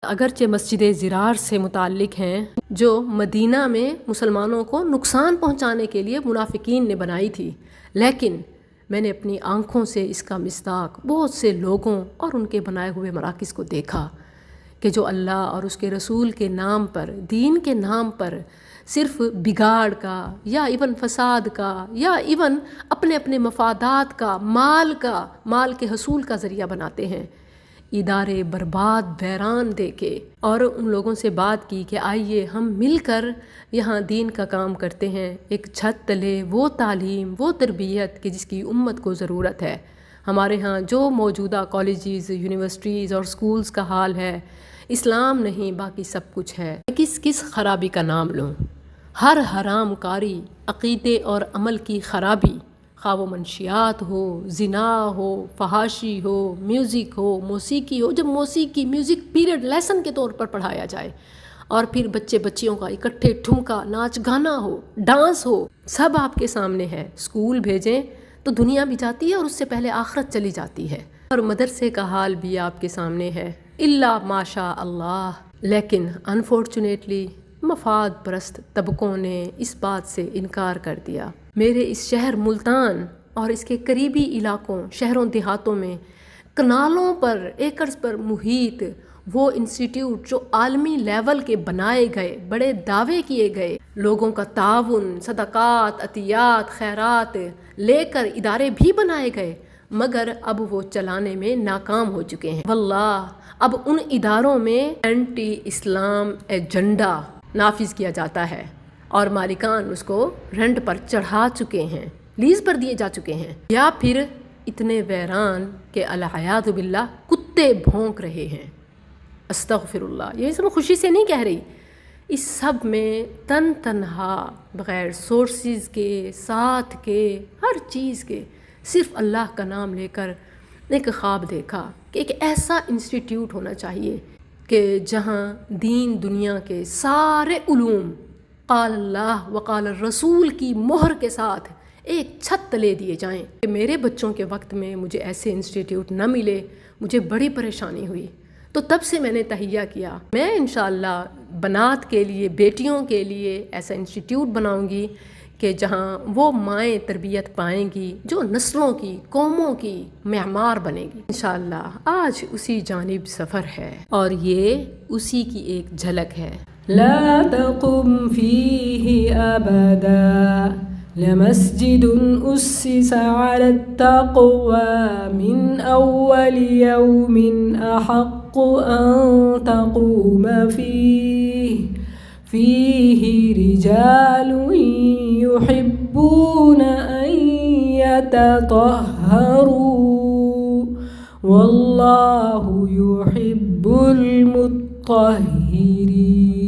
اگرچہ مسجد زرار سے متعلق ہیں جو مدینہ میں مسلمانوں کو نقصان پہنچانے کے لیے منافقین نے بنائی تھی، لیکن میں نے اپنی آنکھوں سے اس کا مصداق بہت سے لوگوں اور ان کے بنائے ہوئے مراکز کو دیکھا کہ جو اللہ اور اس کے رسول کے نام پر، دین کے نام پر صرف بگاڑ کا یا ایون فساد کا یا ایون اپنے مفادات کا، مال کے حصول کا ذریعہ بناتے ہیں، ادارے برباد ویران دے کے، اور ان لوگوں سے بات کی کہ آئیے ہم مل کر یہاں دین کا کام کرتے ہیں، ایک چھت تلے وہ تعلیم، وہ تربیت کہ جس کی امت کو ضرورت ہے۔ ہمارے ہاں جو موجودہ کالجز، یونیورسٹیز اور سکولز کا حال ہے، اسلام نہیں باقی سب کچھ ہے۔ کس خرابی کا نام لوں؟ ہر حرام کاری، عقیدے اور عمل کی خرابی، خواہ وہ منشیات ہو، زنا ہو، فحاشی ہو، میوزک ہو، موسیقی ہو، جب موسیقی میوزک پیریڈ لیسن کے طور پر پڑھایا جائے اور پھر بچیوں کا اکٹھے ٹھمکا ناچ گانا ہو، ڈانس ہو، سب آپ کے سامنے ہے۔ اسکول بھیجیں تو دنیا بھی جاتی ہے اور اس سے پہلے آخرت چلی جاتی ہے، اور مدرسے کا حال بھی آپ کے سامنے ہے، الا ماشاء اللہ۔ لیکن انفارچونیٹلی مفاد پرست طبقوں نے اس بات سے انکار کر دیا۔ میرے اس شہر ملتان اور اس کے قریبی علاقوں، شہروں دیہاتوں میں کنالوں پر، ایکڑز پر محیط وہ انسٹیٹیوٹ جو عالمی لیول کے بنائے گئے، بڑے دعوے کیے گئے، لوگوں کا تعاون، صدقات، عطیات، خیرات لے کر ادارے بھی بنائے گئے، مگر اب وہ چلانے میں ناکام ہو چکے ہیں۔ واللہ اب ان اداروں میں اینٹی اسلام ایجنڈا نافذ کیا جاتا ہے اور مالکان اس کو رینٹ پر چڑھا چکے ہیں، لیز پر دیے جا چکے ہیں، یا پھر اتنے ویران کہ العیاذ باللہ کتے بھونک رہے ہیں۔ استغفر اللہ، یہ سب خوشی سے نہیں کہہ رہی، اس سب میں تنہا بغیر سورسز کے، ساتھ کے، ہر چیز کے، صرف اللہ کا نام لے کر ایک خواب دیکھا کہ ایک ایسا انسٹیٹیوٹ ہونا چاہیے کہ جہاں دین دنیا کے سارے علوم قال اللہ وقال الرسول کی مہر کے ساتھ ایک چھت تلے دیے جائیں۔ کہ میرے بچوں کے وقت میں مجھے ایسے انسٹیٹیوٹ نہ ملے، مجھے بڑی پریشانی ہوئی، تو تب سے میں نے تہیہ کیا میں انشاءاللہ بنات کے لیے، بیٹیوں کے لیے ایسا انسٹیٹیوٹ بناؤں گی کہ جہاں وہ مائیں تربیت پائیں گی جو نسلوں کی، قوموں کی معمار بنے گی انشاءاللہ۔ آج اسی جانب سفر ہے اور یہ اسی کی ایک جھلک ہے۔ لا تقم فيه أبدا لمسجد أسس على التقوى من أول يوم أحق أن تقوم فيه رجال يحبون أن يتطهروا والله يحب المطهرين۔